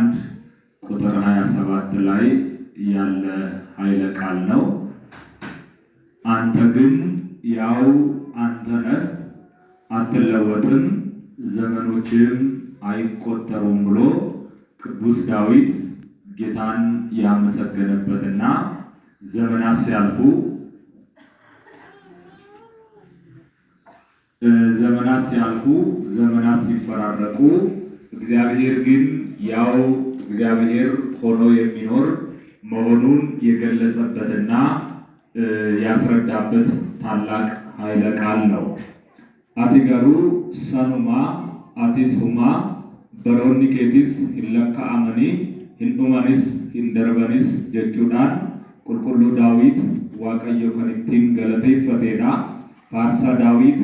1 ቁጥር 27 ላይ ያለ ኃይለ ቃል ነው። አንተ ግን ያው አንተ ነህ፣ አትለወጥም፣ ዘመኖችም አይቆጠሩም ብሎ ቅዱስ ዳዊት ጌታን ያመሰገነበትና ዘመናት ሲያልፉ ዘመናት ሲፈራረቁ እግዚአብሔር ግን ያው እግዚአብሔር ሆኖ የሚኖር መሆኑን የገለጸበትና ያስረዳበት ታላቅ ኃይለ ቃል ነው። አቲገሩ ሰኑማ አቲሱማ በሮኒ ኬቲስ ሂለካ አመኒ ሂንዱማኒስ ሂንደርበኒስ ጀቹዳን ቁልቁሉ ዳዊት ዋቀዮ ከንቲን ገለቴፈቴና ፋርሳ ዳዊት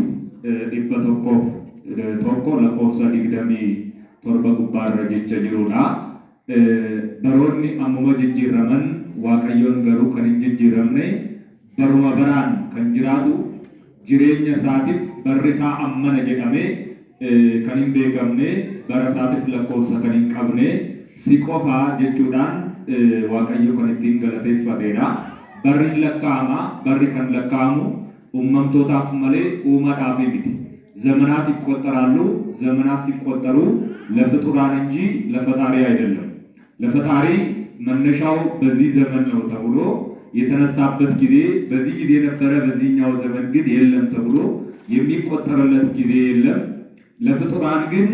dhibba tokko lakkoofsa 27 gubbaarra jecha jirudha. Baroonni ammuma jijjiiraman Waaqayyoon garuu kan hin jijjiiramne baruma baraan kan jiraatu jireenya isaatiif barri isaa ammana jedhamee kan hin beekamne bara isaatiif lakkoofsa kan hin qabne si qofaa jechuudhaan Waaqayyo kan ittiin galateeffatedha. Barri lakkaa'ama, barri kan lakkaa'amu ummamtootaaf malee uumaadhaaf miti. ዘመናት ይቆጠራሉ። ዘመናት ሲቆጠሩ ለፍጡራን እንጂ ለፈጣሪ አይደለም። ለፈጣሪ መነሻው በዚህ ዘመን ነው ተብሎ የተነሳበት ጊዜ በዚህ ጊዜ ነበረ፣ በዚህኛው ዘመን ግን የለም ተብሎ የሚቆጠርለት ጊዜ የለም። ለፍጡራን ግን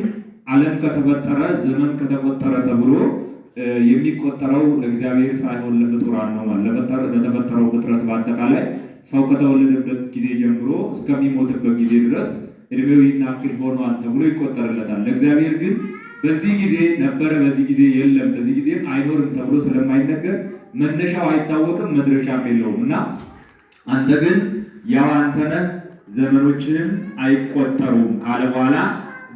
ዓለም ከተፈጠረ ዘመን ከተቆጠረ ተብሎ የሚቆጠረው ለእግዚአብሔር ሳይሆን ለፍጡራን ነው ማለት ለተፈጠረው ፍጥረት በአጠቃላይ ሰው ከተወለደበት ጊዜ ጀምሮ እስከሚሞትበት ጊዜ ድረስ እድሜው ይናክል ሆኗል ተብሎ ይቆጠርለታል። ለእግዚአብሔር ግን በዚህ ጊዜ ነበረ፣ በዚህ ጊዜ የለም፣ በዚህ ጊዜ አይኖርም ተብሎ ስለማይነገር መነሻው አይታወቅም፣ መድረሻም የለውምና አንተ ግን ያው አንተ ነህ፣ ዘመኖችህም አይቆጠሩም ካለ በኋላ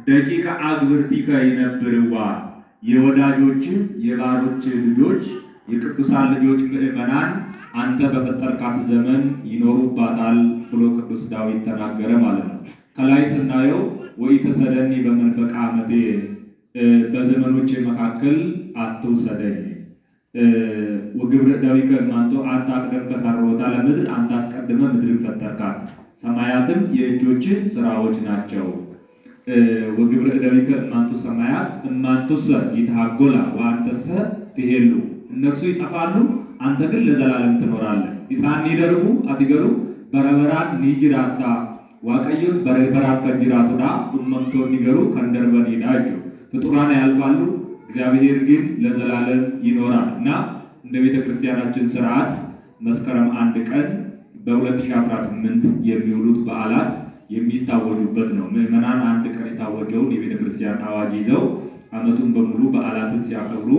ደቂቀ አግብርቲከ ይነብርዋ የወዳጆች የባሮች ልጆች የቅዱሳን ልጆች ምእመናን አንተ በፈጠርካት ዘመን ይኖሩባታል ብሎ ቅዱስ ዳዊት ተናገረ ማለት ነው። ከላይ ስናየው ወኢተሰደኒ በመንፈቃ ዓመቴ በዘመኖች መካከል አትውሰደኝ ወግብረ ዳዊከ ማንቶ አታቅደም ከሳሮታ ለምድር አንተ አስቀድመ ምድርን ፈጠርካት፣ ሰማያትም የእጆች ስራዎች ናቸው። ወግብረ ዳዊከ ማንቶ ሰማያት እማንቱሰ ይታጎላ ወአንተሰ ትሄሉ፣ እነርሱ ይጠፋሉ አንተ ግን ለዘላለም ትኖራለህ። ኢሳን ይደርጉ አትገሩ በረበራን ኒጅራታ ዋቀዩን በረበራን ከንጅራቱዳ ኡመምቶን ይገሩ ከንደርበን ይዳጁ ፍጡራን ያልፋሉ፣ እግዚአብሔር ግን ለዘላለም ይኖራል እና እንደ ቤተ ክርስቲያናችን ስርዓት መስከረም 1 ቀን በ2018 የሚውሉት በዓላት የሚታወጁበት ነው። ምዕመናን 1 ቀን የታወጀውን የቤተ ክርስቲያን አዋጅ ይዘው ዓመቱን በሙሉ በዓላትን ሲያከብሩ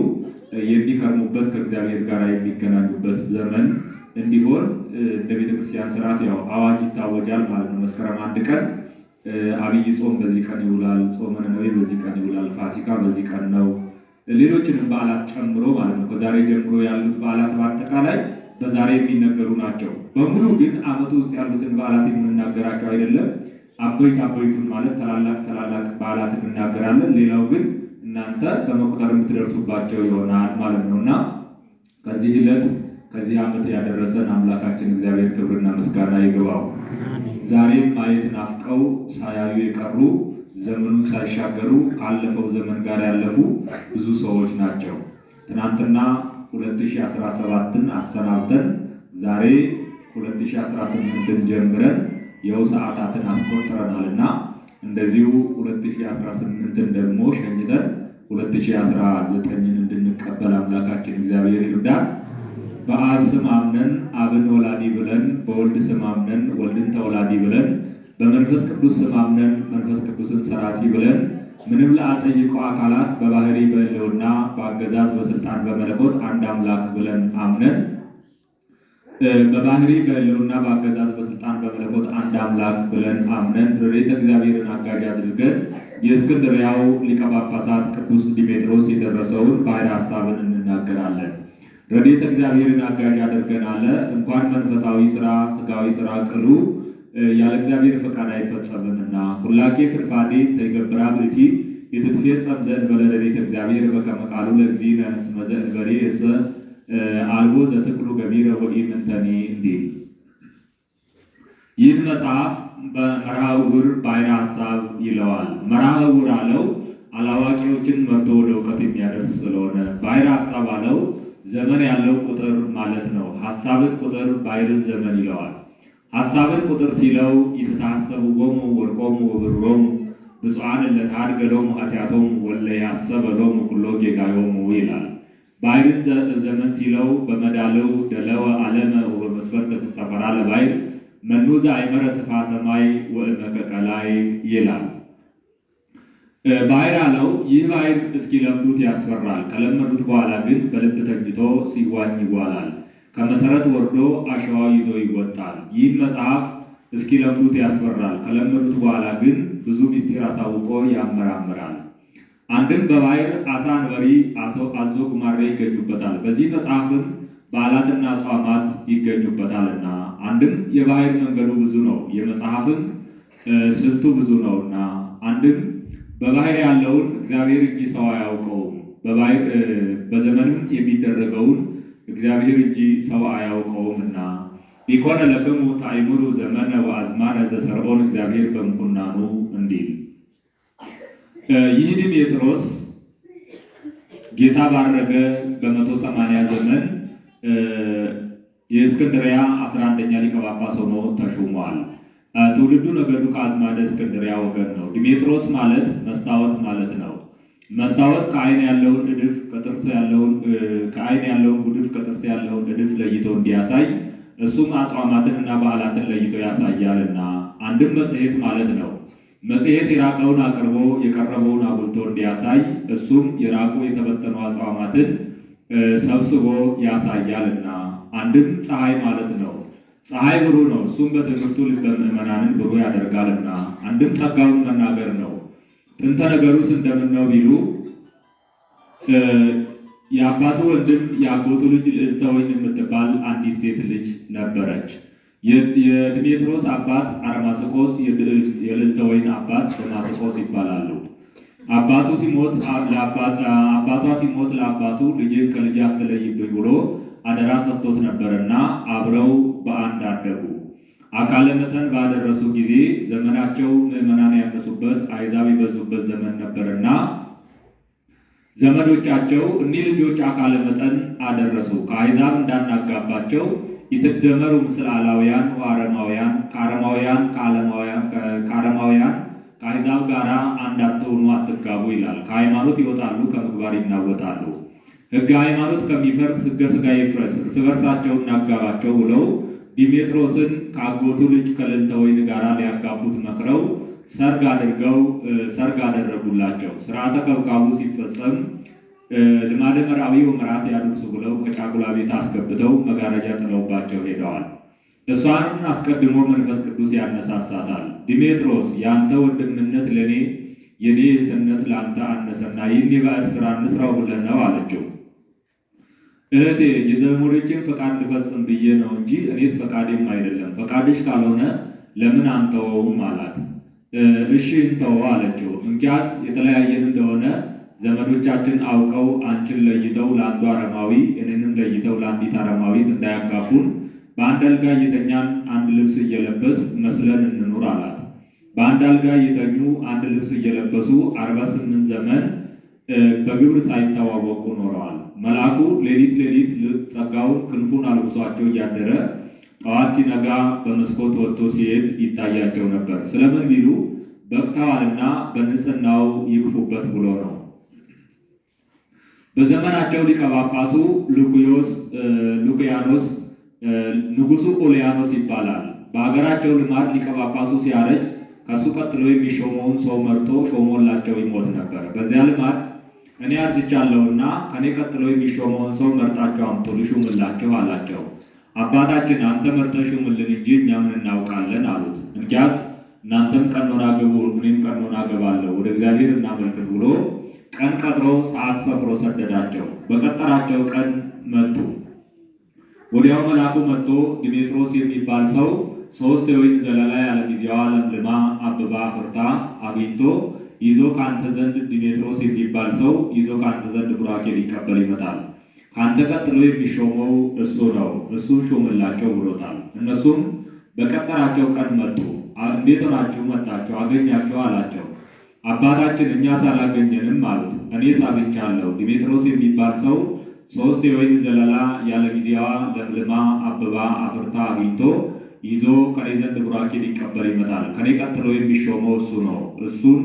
የሚከርሙበት ከእግዚአብሔር ጋር የሚገናኙበት ዘመን እንዲሆን እንደ ቤተ ክርስቲያን ስርዓት ያው አዋጅ ይታወጃል ማለት ነው። መስከረም 1 ቀን አብይ ጾም በዚህ ቀን ይውላል፣ ጾመ ነነዌ በዚህ ቀን ይውላል፣ ፋሲካ በዚህ ቀን ነው፣ ሌሎችንም በዓላት ጨምሮ ማለት ነው። ከዛሬ ጀምሮ ያሉት በዓላት በአጠቃላይ በዛሬ የሚነገሩ ናቸው። በሙሉ ግን ዓመቱ ውስጥ ያሉትን በዓላት የምንናገራቸው አይደለም። አበይቱን ማለት ታላላቅ በዓላት እንናገራለን። ሌላው ግን እናንተ በመቁጠር የምትደርሱባቸው ይሆናል ማለት ነውና ከዚህ ዕለት ከዚህ ዓመት ያደረሰን አምላካችን እግዚአብሔር ክብርና ምስጋና ይግባው። ዛሬም ማየት ናፍቀው ሳያዩ የቀሩ ዘመኑን ሳይሻገሩ ካለፈው ዘመን ጋር ያለፉ ብዙ ሰዎች ናቸው። ትናንትና 2017ን አሰናብተን ዛሬ 2018ን ጀምረን የው ሰዓታትን አስቆጥረናልና እንደዚሁ 2018ን ደግሞ ሸኝተን 2019ን እንድንቀበል አምላካችን እግዚአብሔር ይርዳን። በአብ ስም አምነን አብን ወላዲ ብለን፣ በወልድ ስም አምነን ወልድን ተወላዲ ብለን፣ በመንፈስ ቅዱስ ስም አምነን መንፈስ ቅዱስን ሰራጺ ብለን ምንም ለአጠይቀው አካላት በባህሪ በሕልውና በአገዛዝ በስልጣን በመለኮት አንድ አምላክ ብለን አምነን በባህሪ በሕልውና በአገዛዝ በስልጣን በመለኮት አንድ አምላክ ብለን አምነን ረድኤተ እግዚአብሔርን አጋዥ አድርገን የእስክንድርያው ሊቀ ጳጳሳት ቅዱስ ዲሜጥሮስ የደረሰውን ባሕረ ሐሳብን እንናገራለን። ረድኤተ እግዚአብሔርን አጋዥ አድርገን አለ እንኳን መንፈሳዊ ስራ ስጋዊ ስራ ቅሉ ያለ እግዚአብሔር ፈቃድ አይፈጸምምና ሁላኬ ፍርፋዴ ተይገብራ ብእሲ ይትትፌጸም ዘእንበለ ሌሊተ እግዚአብሔር በከመ ቃሉ ለእግዚእነ እስመ ዘእንበሌ እሰ አልቦ ዘትክሉ ገቢረ ወኢምንተኒ እንዲል። ይህን መጽሐፍ በመርሃ ዕውር ባሕረ ሐሳብ ይለዋል። መርሃ ዕውር አለው አላዋቂዎችን መርቶ ወደ እውቀት የሚያደርስ ስለሆነ፣ ባሕረ ሐሳብ አለው ዘመን ያለው ቁጥር ማለት ነው። ሐሳብን ቁጥር ባሕርን ዘመን ይለዋል። ሐሳብን ቁጥር ሲለው ይትታሰብዎሙ ወርቆሙ ወብሮሙ ብፁዓን እለ ተሐድገ ሎሙ ኃጢአቶሙ ወእለ ያሰበ ሎሙ ኩሎ ጌጋዮሙ ይላል። ባሕርን ዘመን ሲለው በመዳለው ደለወ ዓለመ ወበመስፈርተ ትሰፈራ ለባሕር መኑ ዘአእመረ ስፍሐ ሰማይ ወእመቀቀ ላይ ይላል። ባሕር አለው ይህ ባሕር እስኪለምዱት ያስፈራል። ከለመዱት በኋላ ግን በልብ ተኝቶ ሲዋኝ ይዋላል። ከመሰረት ወርዶ አሸዋው ይዞ ይወጣል። ይህን መጽሐፍ እስኪለምዱት ያስፈራል። ከለመዱት በኋላ ግን ብዙ ምስጢር አሳውቆ ያመራምራል። አንድም በባሕር አሳ አንበሪ፣ አዞ ጉማሬ ይገኙበታል። በዚህ መጽሐፍም በዓላትና አጽዋማት ይገኙበታልና። አንድም የባሕር መንገዱ ብዙ ነው፣ የመጽሐፍም ስልቱ ብዙ ነውና። አንድም በባሕር ያለውን እግዚአብሔር እንጂ ሰው አያውቀውም። በዘመንም የሚደረገውን እግዚአብሔር እንጂ ሰው አያውቀውምና። ኢኮነ ለክሙ ታእምሩ ዘመነ ወአዝማነ ዘሰርዖን እግዚአብሔር በምኩናኑ እንዲል። ይህ ዲሜጥሮስ ጌታ ባረገ በ180 ዘመን የእስክንድርያ 11ኛ ሊቀ ጳጳስ ሆኖ ተሹሟል። ትውልዱ ነገዱ ከአዝማደ እስክንድርያ ወገን ነው። ዲሜጥሮስ ማለት መስታወት ማለት ነው። መስታወት ከዓይን ያለውን እድፍ ከጥርስ ያለውን ከዓይን ያለውን ጉድፍ ከጥርስ ያለውን እድፍ ለይቶ እንዲያሳይ እሱም አጽዋማትንና በዓላትን ለይቶ ያሳያልና። አንድም መጽሔት ማለት ነው። መጽሔት የራቀውን አቅርቦ የቀረበውን አጉልቶ እንዲያሳይ እሱም የራቁ የተበተኑ አጽዋማትን ሰብስቦ ያሳያልና። አንድም ፀሐይ ማለት ነው። ፀሐይ ብሩህ ነው። እሱም በትምህርቱ ልበ ምእመናንን ብሩህ ያደርጋልና። አንድም ጸጋውን መናገር ነው። ጥንተ ነገሩስ እንደምን ነው ቢሉ የአባቱ ወንድም የአጎቱ ልጅ ልዕልተ ወይን የምትባል አንዲት ሴት ልጅ ነበረች። የድሜጥሮስ አባት አርማስቆስ፣ የልዕልተ ወይን አባት ደማስቆስ ይባላሉ። አባቷ ሲሞት ለአባቱ ልጅን ከልጅ አትለይብኝ ብሎ አደራ ሰጥቶት ነበርና አብረው በአንድ አደጉ። አካለ መጠን ባደረሱ ጊዜ ዘመናቸው ምዕመናን ያነሱበት አሕዛብ የበዙበት ዘመን ነበርና ዘመዶቻቸው እኒህ ልጆች አካለ መጠን አደረሱ። ከአሕዛብ እንዳናጋባቸው ይትደመሩ ምስለ አላውያን ወአረማውያን፣ ከአረማውያን ከአሕዛብ ጋር አንድ አትሆኑ አትጋቡ ይላል። ከሃይማኖት ይወጣሉ፣ ከምግባር ይናወጣሉ። ሕገ ሃይማኖት ከሚፈርስ ሕገ ሥጋ ይፍረስ፣ እርስ በርሳቸው እናጋባቸው ብለው ዲሜጥሮስን ከአጎቱ ልጅ ከልዕልተ ወይን ጋር ሊያጋቡት መክረው ሰርግ አደረጉላቸው። ሥርዓተ ከብካቡ ሲፈጸም ልማደ መራዊ ወመራት ያድርሱ ብለው ከጫጉላ ቤት አስገብተው መጋረጃ ጥለውባቸው ሄደዋል። እሷን አስቀድሞ መንፈስ ቅዱስ ያነሳሳታል። ዲሜጥሮስ የአንተ ወንድምነት ለእኔ የኔ እህትነት ለአንተ አነሰና ይህን የባዕድ ሥራ እንስራው ብለህ ነው አለችው። እህቴ የዘመዶችን ፈቃድ ልፈጽም ብዬ ነው እንጂ እኔስ ፈቃዴም አይደለም። ፈቃድሽ ካልሆነ ለምን አንተወውም አላት። እሺ እንተወው አለችው። እንኪያስ የተለያየን እንደሆነ ዘመዶቻችን አውቀው አንቺን ለይተው ለአንዱ አረማዊ እኔንም ለይተው ለአንዲት አረማዊት እንዳያጋቡን በአንድ አልጋ እየተኛን አንድ ልብስ እየለበስ መስለን እንኑር አላት። በአንድ አልጋ እየተኙ አንድ ልብስ እየለበሱ 48 ዘመን በግብር ሳይተዋወቁ ኖረዋል። መልአኩ ሌሊት ጸጋውን ክንፉን አልብሷቸው እያደረ ጠዋት ሲነጋ በመስኮት ወጥቶ ሲሄድ ይታያቸው ነበር። ስለምን ቢሉ በቅተዋልና በንጽሕናው ይግፉበት ብሎ ነው። በዘመናቸው ሊቀ ጳጳሱ ሉኪያኖስ ንጉሡ ኦልያኖስ ይባላል። በሀገራቸው ልማድ ሊቀ ጳጳሱ ሲያረጅ ከሱ ቀጥሎ የሚሾመውን ሰው መርጦ ሾሞላቸው ይሞት ነበር። በዚያ ልማድ እኔ አርጅቻለሁና ከኔ ቀጥሎ የሚሾመውን ሰው መርጣቸው አምጡ ልሹምላቸው አላቸው። አባታችን አንተ መርጠህ ሹምልን እንጂ እኛ ምን እናውቃለን አሉት። እንኪያስ እናንተም ቀኖና ግቡ፣ እኔም ቀኖና ገባለሁ፣ ወደ እግዚአብሔር እናመልክት ብሎ ቀን ቀጥሮ ሰዓት ሰፍሮ ሰደዳቸው። በቀጠራቸው ቀን መጡ። ወዲያው መልአኩ መጥቶ ዲሜጥሮስ የሚባል ሰው 3 የወይን ዘለላ ያለ ጊዜዋ ለምልማ አብባ አፍርታ አግኝቶ ይዞ ከአንተ ዘንድ ዲሜጥሮስ የሚባል ሰው ይዞ ከአንተ ዘንድ ቡራኬ ሊቀበል ይመጣል። ከአንተ ቀጥሎ የሚሾመው እሱ ነው፣ እሱን ሾምላቸው ብሎታል። እነሱም በቀጠራቸው ቀን መጡ። እንዴት ሆናችሁ መጣችሁ? አገኛቸው አላቸው። አባታችን እኛስ አላገኘንም አሉት። እኔስ አግኝቻለሁ። ዲሜጥሮስ የሚባል ሰው 3 የወይን ዘለላ ያለ ጊዜዋ ለምልማ አበባ አፍርታ አግኝቶ ይዞ ከኔ ዘንድ ቡራኬ ሊቀበል ይመጣል። ከኔ ቀጥሎ የሚሾመው እሱ ነው፣ እሱን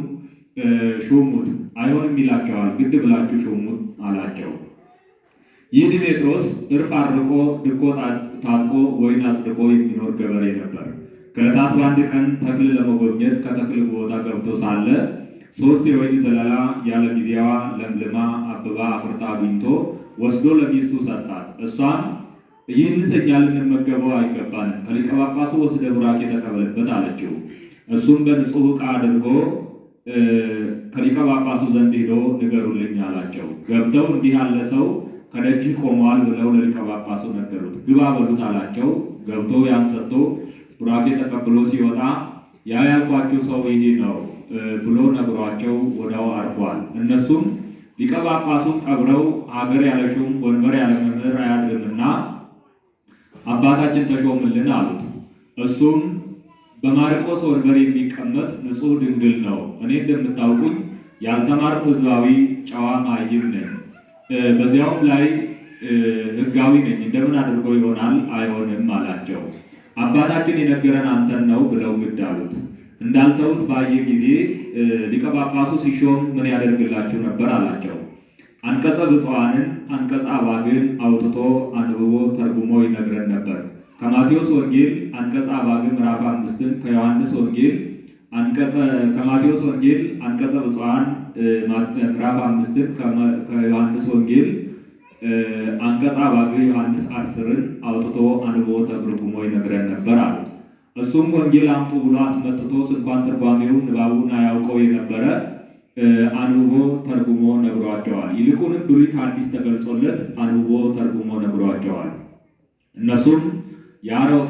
ሾሙት። አይሆንም ይላቸዋል። ግድ ብላችሁ ሾሙት አላቸው። ይህ ዲሜጥሮስ እርፍ አድርቆ ድቆ ታጥቆ ወይን አጽድቆ የሚኖር ገበሬ ነበር። ከዕለታት በአንድ ቀን ተክል ለመጎብኘት ከተክል ቦታ ገብቶ ሳለ 3 የወይን ዘለላ ያለ ጊዜዋ ለምልማ አበባ አፍርታ አግኝቶ ወስዶ ለሚስቱ ሰጣት። እሷም ይህንስ እኛ ልንመገበው አይገባንም፣ ከሊቀ ጳጳሱ ወስደ ቡራኬ ተቀበልበት አለችው። እሱም በንጹሕ ዕቃ አድርጎ ከሊቀ ጳጳሱ ዘንድ ሄዶ ንገሩልኝ አላቸው። ገብተው እንዲህ ያለ ሰው ከደጅህ ቆሟል ብለው ለሊቀ ጳጳሱ ነገሩት። ግባ በሉት አላቸው። ገብቶ ያን ሰጥቶ ቡራኬ ተቀብሎ ሲወጣ ያ ያልኳችሁ ሰው ይሄ ነው ብሎ ነግሯቸው ወዲያው አርፏል። እነሱም ሊቀ ጳጳሱን ቀብረው አገር ያለ ሹም ወንበር ያለ መምህር አያድርምና አባታችን ተሾምልን አሉት። እሱም በማርቆስ ወንበር የሚቀመጥ ንጹሕ ድንግል ነው። እኔ እንደምታውቁኝ ያልተማርኩ ሕዝባዊ ጨዋ መሃይም ነኝ፣ በዚያውም ላይ ሕጋዊ ነኝ። እንደምን አድርጎ ይሆናል? አይሆንም አላቸው። አባታችን የነገረን አንተን ነው ብለው ግድ አሉት። እንዳልተውት ባየ ጊዜ ሊቀ ጳጳሱ ሲሾም ምን ያደርግላችሁ ነበር አላቸው። አንቀጸ ብፁዓንን አንቀጸ አባግን አውጥቶ አንብቦ ተርጉሞ ይነግረን ነበር። ከማቴዎስ ወንጌል አንቀጸ አባግን ምዕራፍ 5ን ከማቴዎስ ወንጌል አንቀጸ ብፁዓን ምዕራፍ 5ን ከዮሐንስ ወንጌል አንቀጸ አባግዕ ዮሐንስ 10ን አውጥቶ አንብቦ ተርጉሞ ይነግረን ነበር አሉት። እሱም ወንጌል አምጡ ብሎ አስመጥቶ እንኳን ትርጓሜውን ንባቡን አያውቀው የነበረ አንብቦ ተርጉሞ ነግሯቸዋል። ይልቁንም ብሉይ ከአዲስ ተገልጾለት አንብቦ ተርጉሞ ነግሯቸዋል። እነሱም ያሮቅ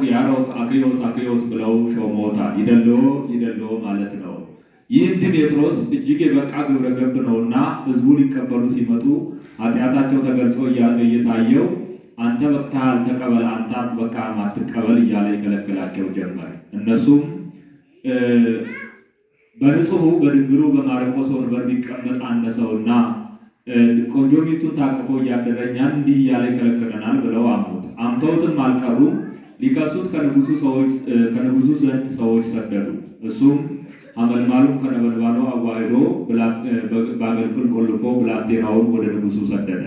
አክዮስ ብለው ሾመውታል። ይደልዎ ማለት ነው። ይህም ዲሜጥሮስ እጅግ የበቃ ግብረ ገብ ነውና ሕዝቡ ሊቀበሉ ሲመጡ ኃጢአታቸው ተገልጾ እየታየው አንተ በቅተሃል ተቀበል፣ አንተ አትበቃህም አትቀበል እያለ ይከለክላቸው ጀመር። እነሱም በንጹሑ በድንግሉ በማርቆስ ወንበር ቢቀመጥ አነሰውና ቆንጆ ሚስቱን ታቅፎ እያደረኛን እንዲህ እያለ ይከለክለናል ብለው አሙት። አምተውትም አልቀሩም። ሊከሱት ከንጉሱ ዘንድ ሰዎች ሰደዱ። እሱም ሐመልማሉን ከነበልባሉ አዋህዶ በአገልግል ቆልፎ ብላቴናውን ወደ ንጉሱ ሰደደ።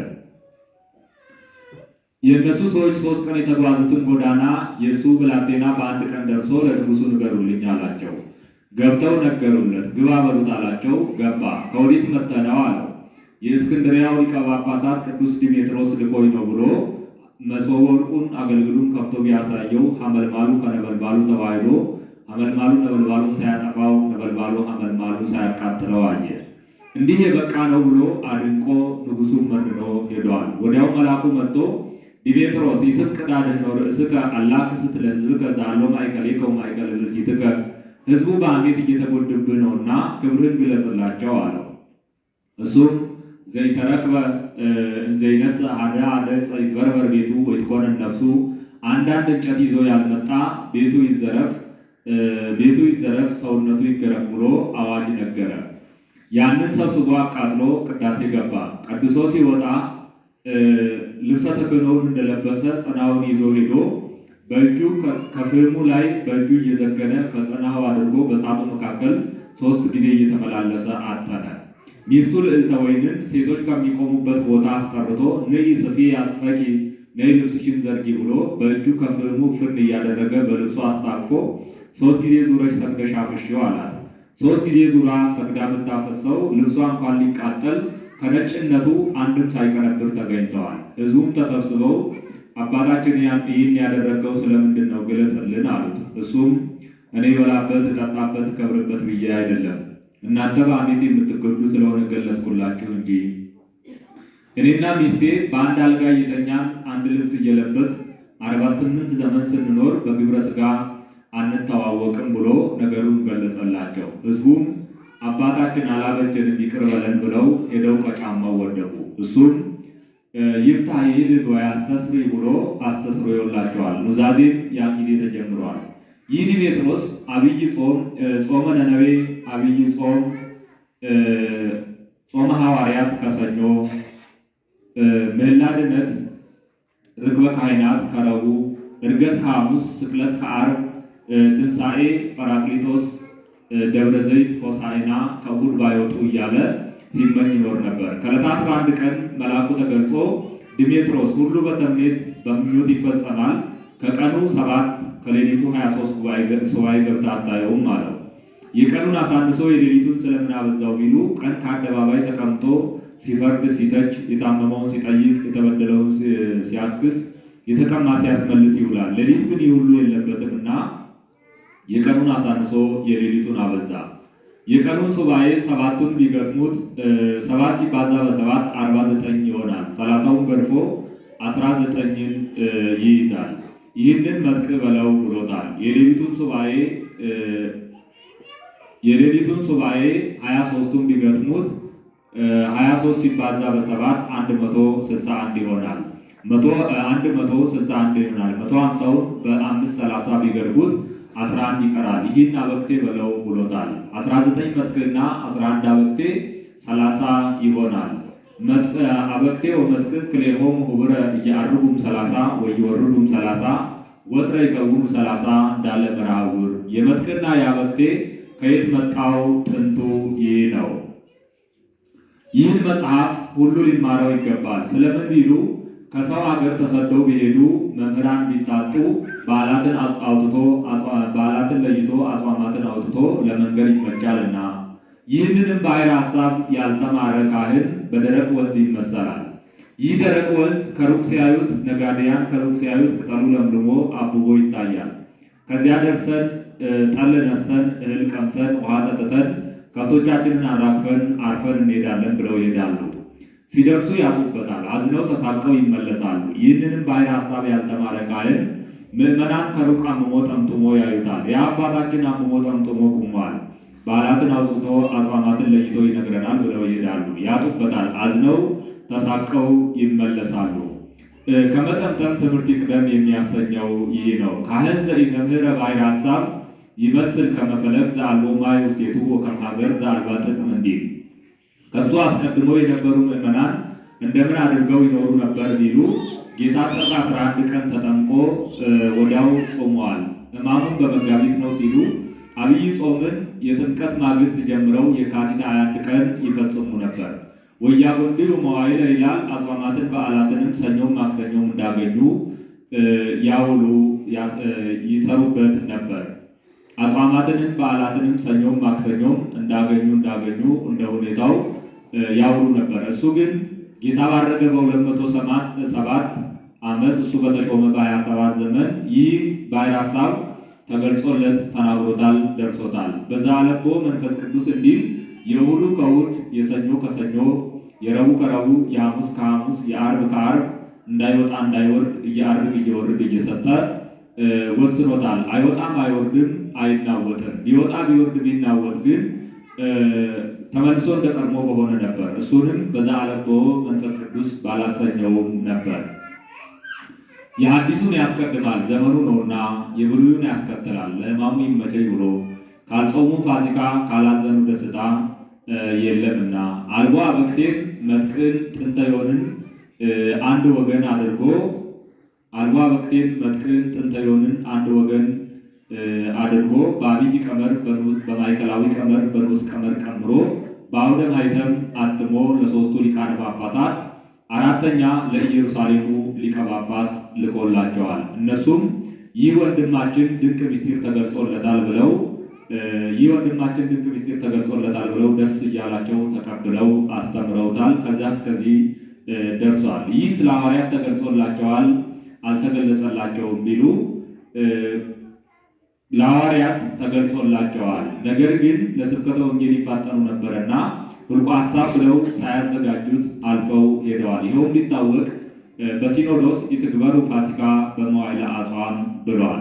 የእነሱ ሰዎች 3 ቀን የተጓዙትን ጎዳና የእሱ ብላቴና በአንድ ቀን ደርሶ ለንጉሱ ንገሩልኝ አላቸው። ገብተው ነገሩለት። ግባ በሉት አላቸው። ገባ። ከወዴት መጥተህ ነው አለው። የእስክንድርያው ሊቀ ጳጳሳት ቅዱስ ዲሜጥሮስ ልኮኝ ነው ብሎ መሶበ ወርቁን አገልግሉን ከፍቶ ቢያሳየው ሐመልማሉ ከነበልባሉ ተዋህዶ ሐመልማሉ ነበልባሉን ሳያጠፋው ነበልባሉ ሐመልማሉን ሳያቃጥለው አየ። እንዲህ የበቃ ነው ብሎ አድንቆ ንጉሱን መንኖ ሄዷል። ወዲያው መልአኩ መጥቶ ዲሜጥሮስ ይትፍቅድ አድኅኖ ርእስከ አላክስት ለሕዝብከ ዛሎ ማእከሌከ ወማእከለ ብእሲትከ፣ ሕዝቡ በሐሜት እየተጎዱብህ ነውና ክብርህን ግለጽላቸው አለው። እሱም ዘይተረክበ እንዘይነስ ሀደ ዕፀ ይትበርበር ቤቱ ወይትኮነን ነፍሱ፣ አንዳንድ እንጨት ይዞ ያልመጣ ቤቱ ይዘረፍ ሰውነቱ ይገረፍ ብሎ አዋጅ ነገረ። ያንን ሰብስቦ አቃጥሎ ቅዳሴ ገባ። ቀድሶ ሲወጣ ልብሰ ተክህኖውን እንደለበሰ ጽናውን ይዞ ሄዶ በእጁ ከፍህሙ ላይ በእጁ እየዘገነ ከጽናው አድርጎ በእሳቱ መካከል 3 ጊዜ እየተመላለሰ አጠነ። ሚስቱ ልዕልተ ወይንን ሴቶች ከሚቆሙበት ቦታ አስጠርቶ ነይ ስፊ አጽፈቂ፣ ነይ ልብስሽን ዘርጊ ብሎ በእጁ ከፍህሙ ፍን እያደረገ በልብሱ አስታቅፎ 3 ጊዜ ዙረሽ ሰግደሽ አፍሽው አላት። 3 ጊዜ ዙራ ሰግዳ ብታፈሰው ልብሷ እንኳን ሊቃጠል ከነጭነቱ አንድም ሳይቀነብር ተገኝተዋል። ሕዝቡም ተሰብስበው አባታችን ይህን ያደረገው ስለምንድን ነው ግለጽልን አሉት። እሱም እኔ በላበት እጠጣበት እከብርበት ብዬ አይደለም፣ እናንተ በሐሜት የምትገዱ ስለሆነ ገለጽኩላችሁ እንጂ። እኔና ሚስቴ በአንድ አልጋ እየተኛን አንድ ልብስ እየለበስ 48 ዘመን ስንኖር በግብረ ሥጋ አንተዋወቅም ብሎ ነገሩን ገለጸላቸው። ሕዝቡም አባታችን አላበጀንም ይቅር በለን ብለው ሄደው ከጫማው ወደቁ። እሱም ይፍታሕ ይሂድ ወያስተስሪ ብሎ አስተስሮላቸዋል። ኑዛዜም ያን ጊዜ ተጀምረዋል። ይህ ዲሜጥሮስ አብይ ጾም፣ ጾመ ነነዌ፣ አብይ ጾም፣ ጾመ ሐዋርያት ከሰኞ፣ ምህላ ድነት፣ ርግበ ካህናት ከረቡዕ፣ ዕርገት ከሐሙስ፣ ስቅለት ከዓርብ፣ ትንሣኤ ጰራቅሊጦስ፣ ደብረ ዘይት ሆሳዕና ከእሑድ ባይወጡ እያለ ሲመኝ ይኖር ነበር። ከዕለታት በአንድ ቀን መልአኩ ተገልጾ ዲሜጥሮስ ሁሉ በተምኔት በምኞት ይፈጸማል፣ ከቀኑ 7 ከሌሊቱ 23 ሱባዔ ገብተህ አታየውም አለው። የቀኑን አሳንሶ የሌሊቱን ስለምን አበዛው ቢሉ ቀን ከአደባባይ ተቀምጦ ሲፈርድ ሲተች፣ የታመመውን ሲጠይቅ፣ የተበደለውን ሲያስክስ፣ የተቀማ ሲያስመልስ ይውላል። ሌሊት ግን ይህ ሁሉ የለበትምና የቀኑን አሳንሶ የሌሊቱን አበዛ። የቀኑን ሱባዔ 7ቱን ቢገጥሙት 7 ሲባዛ በ7 49 ይሆናል። 30ውን ገድፎ 19ን ይይዛል። ይህንን መጥቅዕ በለው ብሎታል። የሌሊቱን ሱባዔ 23ቱን ቢገጥሙት 23 ሲባዛ በ7 161 ይሆናል። 161 ይሆናል። 150ውን በ530 ቢገድፉት 11 ይቀራል። ይህን አበክቴ በለው ብሎታል። 19 መጥቅዕና 11 አበክቴ 30 ይሆናል። አበክቴ ወመጥቅዕ ክልኤሆሙ ኅቡረ እየዐርጉም 30 ወይወርዱም 30 ወጥረ ይቀውሙ 30 እንዳለ መርሐውር። የመጥቅዕና የአበክቴ ከየት መጣው? ጥንቱ ይህ ነው። ይህን መጽሐፍ ሁሉ ሊማረው ይገባል። ስለምን ቢሉ ከሰው ሀገር ተሰደው ቢሄዱ መምህራን ቢታጡ በዓላትን ለይቶ አጽዋማትን አውጥቶ ለመንገር ይመቻልና። ይህንንም ባሕረ ሐሳብ ያልተማረ ካህን በደረቅ ወንዝ ይመሰላል። ይህ ደረቅ ወንዝ ከሩቅ ሲያዩት ነጋዴያን ከሩቅ ሲያዩት ቅጠሉ ለምልሞ አብቦ ይታያል። ከዚያ ደርሰን ጠል ነስተን እህል ቀምሰን ውሃ ጠጥተን ከብቶቻችንን አራግፈን አርፈን እንሄዳለን ብለው ይሄዳሉ። ሲደርሱ ያጡበታል፣ አዝነው ተሳቀው ይመለሳሉ። ይህንንም ባሕረ ሐሳብ ያልተማረ ካህን ምዕመናን ከሩቅ አምሞ ጠምጥሞ ያዩታል። የአባታችን አምሞ ጠምጥሞ ቁሟል፣ በዓላትን አውጥቶ አጽዋማትን ለይቶ ይነግረናል ብለው ይሄዳሉ። ያጡበታል፣ አዝነው ተሳቀው ይመለሳሉ። ከመጠምጠም ትምህርት ይቅደም የሚያሰኘው ይህ ነው። ካህን ዘኢተምህረ ባሕረ ሐሳብ ይመስል ከመፈለግ ዘአልቦ ማይ ውስቴቱ ወከመ ሀገር ዘአልባ ጥቅም እንዲል። ከእሱ አስቀድሞ የነበሩ ምዕመናን እንደምን አድርገው ይኖሩ ነበር ቢሉ ጌታ ጥር 11 ቀን ተጠምቆ ወዲያው ጾመዋል። ሕማሙን በመጋቢት ነው ሲሉ አብይ ጾምን የጥምቀት ማግስት ጀምረው የካቲት 21 ቀን ይፈጽሙ ነበር። ወያጎንድዩ መዋዕለ ይላል። አጽዋማትን በዓላትንም ሰኞም ማክሰኞም እንዳገኙ ያውሉ ይሰሩበት ነበር። አጽዋማትንም በዓላትንም ሰኞም ማክሰኞም እንዳገኙ እንደ ሁኔታው ያውሉ ነበር። እሱ ግን ጌታ ባረገ በ207 ዓመት እሱ በተሾመ በ27 ዘመን ይህ ባሕረ ሐሳብ ተገልጾለት ተናግሮታል፣ ደርሶታል። በዛ አለቦ መንፈስ ቅዱስ እንዲል የእሑዱ ከእሑድ የሰኞ ከሰኞ የረቡዕ ከረቡዕ የሐሙስ ከሐሙስ የዓርብ ከዓርብ እንዳይወጣ እንዳይወርድ እየዐርግ እየወርድ እየሰጠ ወስኖታል። አይወጣም አይወርድም አይናወጥም። ቢወጣ ቢወርድ ቢናወጥ ግን ተመልሶ እንደ ቀድሞ በሆነ ነበር። እሱንም በዛ አለቦ መንፈስ ቅዱስ ባላሰኘውም ነበር። የሐዲሱን ያስቀድማል ዘመኑ ነውና የብሉዩን ያስከትላል ለሕማሙ ይመቸኝ ብሎ ካልጾሙ ፋሲካ ካላዘኑ ደስታ የለምና። አልቦ አበክቴን መጥቅዕን ጥንተ ዮንን አንድ ወገን አድርጎ በአብይ ቀመር በማዕከላዊ ቀመር በንዑስ ቀመር ቀምሮ በአውደ ማኅተም አትሞ ለሦስቱ ሊቃነ ጳጳሳት አራተኛ ለኢየሩሳሌሙ ሊቀ ጳጳስ ልኮላቸዋል። እነሱም ይህ ወንድማችን ድንቅ ምስጢር ተገልጾለታል ብለው ደስ እያላቸው ተቀብለው አስተምረውታል። ከዚያ እስከዚህ ደርሷል። ይህ ስለ ሐዋርያት ተገልጾላቸዋል አልተገለጸላቸውም ቢሉ ለሐዋርያት ተገልጾላቸዋል። ነገር ግን ለስብከተ ወንጌል ይፋጠኑ ነበርና ሁልቆ ሐሳብ ብለው ሳያዘጋጁት አልፈው ሄደዋል። ይኸውም ሊታወቅ በሲኖዶስ ይትግበሩ ፋሲካ በመዋዕለ አጽዋም ብለዋል።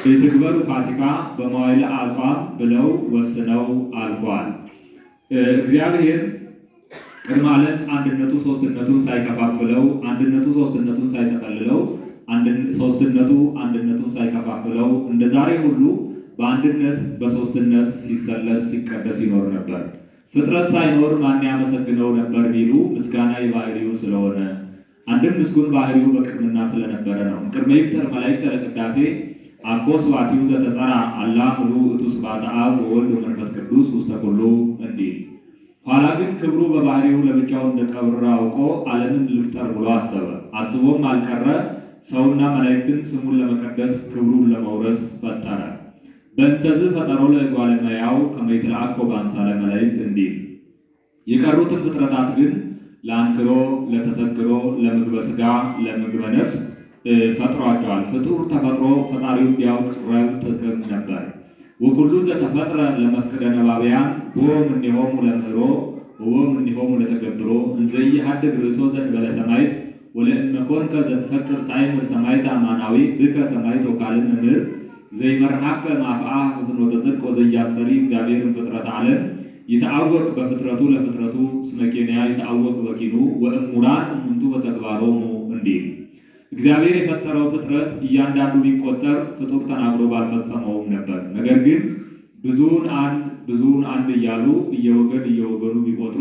የትግበሩ ፋሲካ በመዋዕለ አጽዋም ብለው ወስነው አልፏል። እግዚአብሔር ቅድመ ዓለም አንድነቱ ሶስትነቱን ሳይከፋፍለው፣ አንድነቱ ሶስትነቱን ሳይጠቀልለው፣ ሶስትነቱ አንድነቱን ሳይከፋፍለው እንደ ዛሬ ሁሉ በአንድነት በሶስትነት ሲሰለስ ሲቀደስ ይኖር ነበር። ፍጥረት ሳይኖር ማን ያመሰግነው ነበር ቢሉ ምስጋና የባህሪው ስለሆነ አንድም ምስጉን ባህሪው በቅድምና ስለነበረ ነው። ቅድመ ይፍጠር መላእክተ ለቅዳሴ አኮ ስብሐቲሁ ዘተጸራ አላ ሙሉ እቱ ስብሐተ አብ ወወልድ ወመንፈስ ቅዱስ ውስተ ኩሉ እንዲል። ኋላ ግን ክብሩ በባህሪው ለብቻው እንደቀብረ አውቆ ዓለምን ልፍጠር ብሎ አሰበ። አስቦም አልቀረ ሰውና መላእክትን ስሙን ለመቀደስ ክብሩን ለመውረስ ፈጠረ። በእንተዝ ፈጠሮ ለእጓለ እመሕያው ከመ ይትለአኮ በአምሳለ መላእክት እንዲል። የቀሩትን ፍጥረታት ግን ለአንክሮ፣ ለተዘክሮ፣ ለምግበ ሥጋ፣ ለምግበ ነፍስ ፈጥሯቸዋል። ፍጡር ተፈጥሮ ፈጣሪውን ቢያውቅ ረብ ጥቅም ነበር። ወኩሉ ዘተፈጥረ ለመፍቅደ ነባብያን ቦ እምኔሆሙ ለምህሮ ወቦ እምኔሆሙ ለተገብሮ እንዘ ኢሐድግ ርእሶ ዘእንበለ ሰማዕት ወለእመ ኮንከ ዘትፈቅር ታዕምር ሰማዕተ አማናዊ ብከ ሰማዕት ወካልእ መምህር ዘይመርሐከ ማፍአ ፍኖተ ጽድቅ ወዘያስተሪ እግዚአብሔርን ፍጥረተ ዓለም ይተአወቅ በፍጥረቱ ለፍጥረቱ እስመ ኬንያ ይተአወቅ በኪኑ ወእሙራን እሙንቱ በተግባሮሙ እንዲል። እግዚአብሔር የፈጠረው ፍጥረት እያንዳንዱ ቢቆጠር ፍጡር ተናግሮ ባልፈጸመውም ነበር። ነገር ግን ብዙውን አንድ እያሉ እየወገኑ ቢቆጥሩ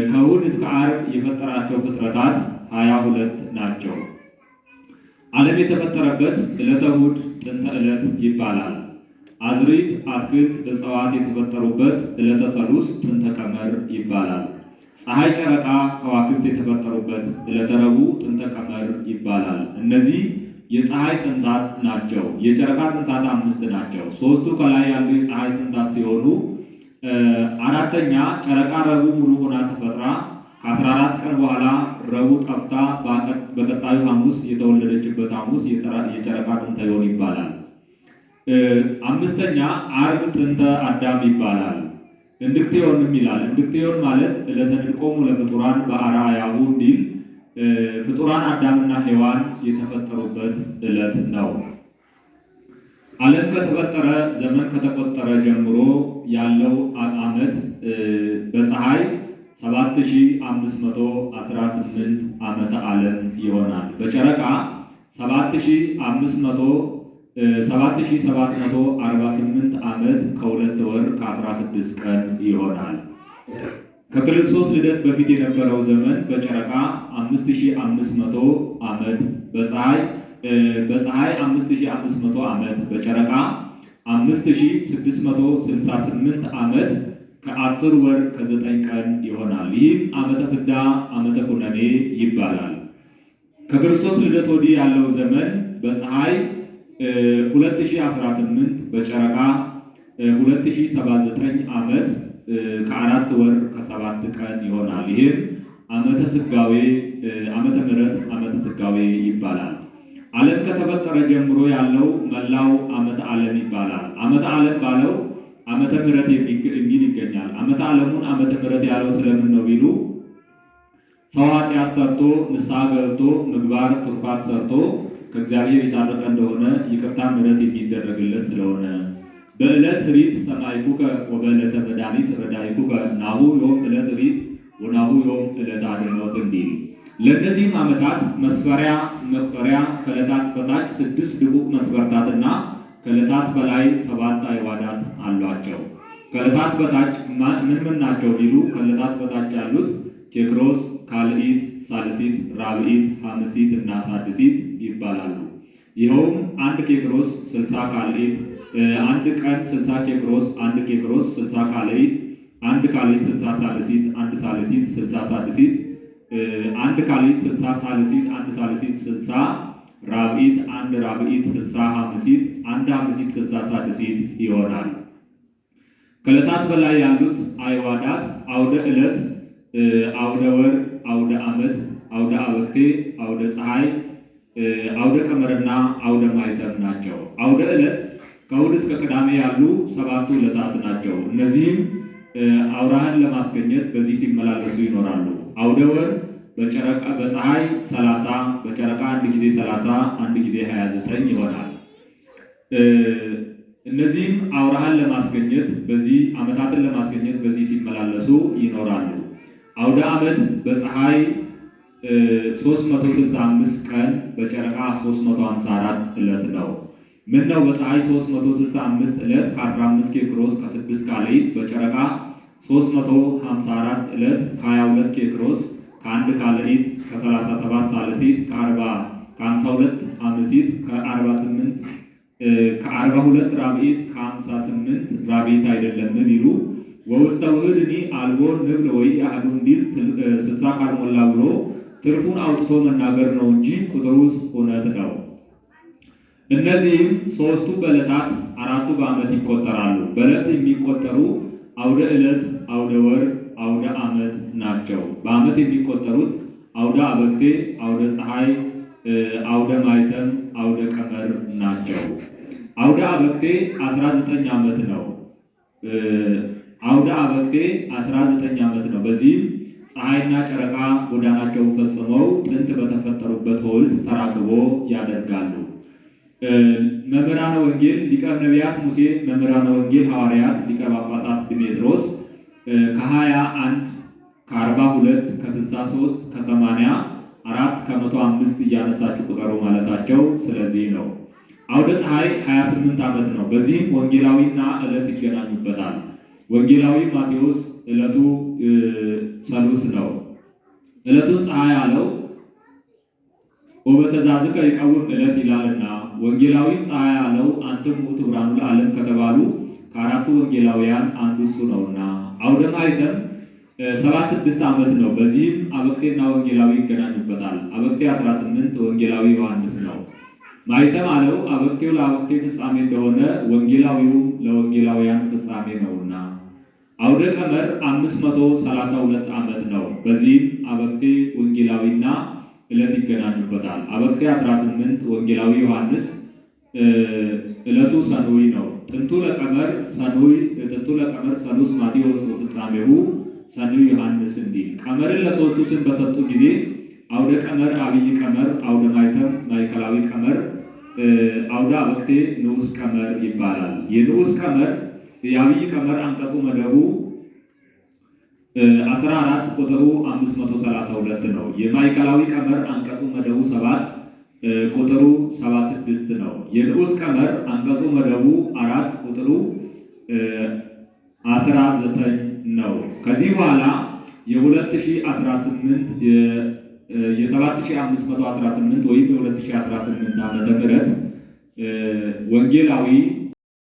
ከእሑድ እስከ ዓርብ የፈጠራቸው ፍጥረታት 22 ናቸው። ዓለም የተፈጠረበት ዕለተ እሑድ ጥንተ ዕለት ይባላል። አዝርዕት፣ አትክልት፣ እጽዋት የተፈጠሩበት ዕለተ ሰሉስ ጥንተ ቀመር ይባላል። ፀሐይ፣ ጨረቃ፣ ከዋክብት የተፈጠሩበት ዕለተ ረቡዕ ጥንተ ቀመር ይባላል። እነዚህ የፀሐይ ጥንታት ናቸው። የጨረቃ ጥንታት 5 ናቸው። 3ቱ ከላይ ያሉ የፀሐይ ጥንታት ሲሆኑ አራተኛ ጨረቃ ረቡዕ ሙሉ ሆና ተፈጥራ ከ14 ቀን በኋላ ረቡዕ ጠፍታ በቀጣዩ ሐሙስ የተወለደችበት ሐሙስ የጨረቃ ጥንተ ዮን ይባላል። 5ኛ ዓርብ ጥንተ አዳም ይባላል። እንድክቴዮንም ይላል። እንድክቴዮን ማለት ዕለተ ንድቆሙ ለፍጡራን በአርአያሁ እንዲል ፍጡራን አዳምና ሔዋን የተፈጠሩበት ዕለት ነው። ዓለም ከተፈጠረ ዘመን ከተቆጠረ ጀምሮ ያለው ዓመት በፀሐይ 7518 ዓመተ ዓለም ይሆናል። በጨረቃ 7748 ዓመት ከ2 ወር ከ16 ቀን ይሆናል። ከክርስቶስ ልደት በፊት የነበረው ዘመን በጨረቃ 5500 ዓመት፣ በፀሐይ 5500 ዓመት፣ በጨረቃ 5668 ዓመት ከ10 ወር ከ9 ቀን ይሆናል። ይህም ዓመተ ፍዳ ዓመተ ኩነኔ ይባላል። ከክርስቶስ ልደት ወዲህ ያለው ዘመን በፀሐይ 2018 በጨረቃ 2079 ዓመት ከ4 ወር ከ7 ቀን ይሆናል። ይህም ዓመተ ስጋዌ ዓመተ ምሕረት ዓመተ ስጋዌ ይባላል። ዓለም ከተፈጠረ ጀምሮ ያለው መላው ዓመተ ዓለም ይባላል። ዓመተ ዓለም ባለው ዓመተ ምሕረት የሚል ይገኛል። ዓመተ ዓለሙን ዓመተ ምሕረት ያለው ስለምን ነው ቢሉ ሰው ኃጢአት ሰርቶ ንስሐ ገብቶ ምግባር ትሩፋት ሰርቶ ከእግዚአብሔር የታረቀ እንደሆነ ይቅርታ ምሕረት የሚደረግለት ስለሆነ በዕለት ኅሪት ሰማዕኩከ ወበዕለተ መድኃኒት ረዳኢኩከ ናሁ ዮም ዕለት ኅሪት ወናሁ ዮም ዕለተ አድኅኖት እንዲል። ለእነዚህም ዓመታት መስፈሪያ መቁጠሪያ ከዕለታት በታች 6 ድቁቅ መስፈርታትና ከዕለታት በላይ 7 አዕዋዳት አሏቸው። ከዕለታት በታች ምን ናቸው ቢሉ ከዕለታት በታች ያሉት ኬክሮስ፣ ካልኢት፣ ሳልሲት፣ ራብዒት፣ ሐምሲት እና ሳድሲት ይባላሉ። ይኸውም 1 ኬክሮስ 60 ካልኢት፣ 1 ቀን 60 ኬክሮስ፣ 1 ኬክሮስ 60 ካልኢት፣ 1 ካልኢት 60 ሳልሲት፣ 1 ሳልሲት 60 ሳድሲት፣ 1 ካልኢት 60 ሳልሲት፣ 1 ሳልሲት 60 ራብዒት፣ 1 ራብዒት 60 ሐምሲት፣ 1 ሐምሲት 60 ሳድሲት ይሆናል። ከዕለታት በላይ ያሉት አዕዋዳት አውደ ዕለት፣ አውደ ወር፣ አውደ ዓመት፣ አውደ አበክቴ፣ አውደ ፀሐይ፣ አውደ ቀመርና አውደ ማኅተም ናቸው። አውደ ዕለት ከእሑድ እስከ ቅዳሜ ያሉ 7ቱ ዕለታት ናቸው። እነዚህም አውራህን ለማስገኘት በዚህ ሲመላለሱ ይኖራሉ። አውደ ወር በፀሐይ 30 በጨረቃ 1 ጊዜ 30 1 ጊዜ 29 ይሆናል። እነዚህም አውራሃን ለማስገኘት በዚህ ዓመታትን ለማስገኘት በዚህ ሲመላለሱ ይኖራሉ። አውደ ዓመት በፀሐይ 365 ቀን በጨረቃ 354 ዕለት ነው። ምን ነው በፀሐይ 365 ዕለት ከ15 ኬክሮስ ከ6 ካለይት በጨረቃ 354 ዕለት ከ22 ኬክሮስ ከ1 ካለይት ከ37 ሳልሲት ከ52 አምሲት ከ48 ከ42 ራብዒት ከ58 ራብዒት አይደለም ቢሉ ወውስተ ውህድኒ አልቦ ንብል ወይ አህዱ እንዲል 60 ካልሞላ ብሎ ትርፉን አውጥቶ መናገር ነው እንጂ ቁጥሩስ እውነት ነው። እነዚህም ሶስቱ በዕለታት አራቱ በዓመት ይቆጠራሉ። በዕለት የሚቆጠሩ አውደ ዕለት፣ አውደ ወር፣ አውደ ዓመት ናቸው። በዓመት የሚቆጠሩት አውደ አበክቴ፣ አውደ ፀሐይ፣ አውደ ማይተም፣ አውደ ቀመር ናቸው። አውደ አበክቴ 19 ዓመት ነው። አውደ አበክቴ 19 ዓመት ነው። በዚህም ፀሐይና ጨረቃ ጎዳናቸውን ፈጽመው ጥንት በተፈጠሩበት ሐውልት ተራክቦ ያደርጋሉ። መምህራነ ወንጌል ሊቀ ነቢያት ሙሴ፣ መምህራነ ወንጌል ሐዋርያት ሊቀ ጳጳሳት ዲሜጥሮስ ከ21 ከ42 ከ63 ከ84 ከ105 እያነሳችሁ ቁጠሩ ማለታቸው ስለዚህ ነው። አውደ ፀሐይ 28 ዓመት ነው። በዚህም ወንጌላዊና ዕለት ይገናኙበታል። ወንጌላዊ ማቴዎስ ዕለቱ ሰሉስ ነው። ዕለቱን ፀሐይ አለው ወበተዛዝቀ ይቀውም ዕለት ይላልና፣ ወንጌላዊ ፀሐይ አለው አንተም ውእቱ ብርሃኑ ለዓለም ከተባሉ ከአራቱ ወንጌላውያን አንዱ እሱ ነውና። አውደ ማኅተም 76 ዓመት ነው። በዚህም አበክቴና ወንጌላዊ ይገናኙበታል። አበክቴ 18 ወንጌላዊ ዮሐንስ ነው። ማኅተም አለው አበክቴው ለአበክቴ ፍጻሜ እንደሆነ ወንጌላዊውም ለወንጌላውያን ፍጻሜ ነውና። አውደ ቀመር 532 ዓመት ነው። በዚህም አበክቴ ወንጌላዊና ዕለት ይገናኙበታል። አበክቴ 18 ወንጌላዊ ዮሐንስ ዕለቱ ሰኑይ ነው። ጥንቱ ለቀመር ሰሉስ ማቴዎስ ወፍጻሜሁ ሰኑይ ዮሐንስ እንዲል ቀመርን ለሶስቱ ስም በሰጡ ጊዜ አውደ ቀመር አብይ ቀመር፣ አውደ ማኅተም ማዕከላዊ ቀመር፣ አውደ አበክቴ ንዑስ ቀመር ይባላል። የንዑስ ቀመር የአብይ ቀመር አንቀጹ መደቡ 14 ቁጥሩ 532 ነው። የማዕከላዊ ቀመር አንቀጹ መደቡ 7 ቁጥሩ 76 ነው። የንዑስ ቀመር አንቀጹ መደቡ 4 ቁጥሩ 19 ነው። ከዚህ በኋላ የ2018 የ7518 ወይም የ2018 ዓመተ ምህረት ወንጌላዊ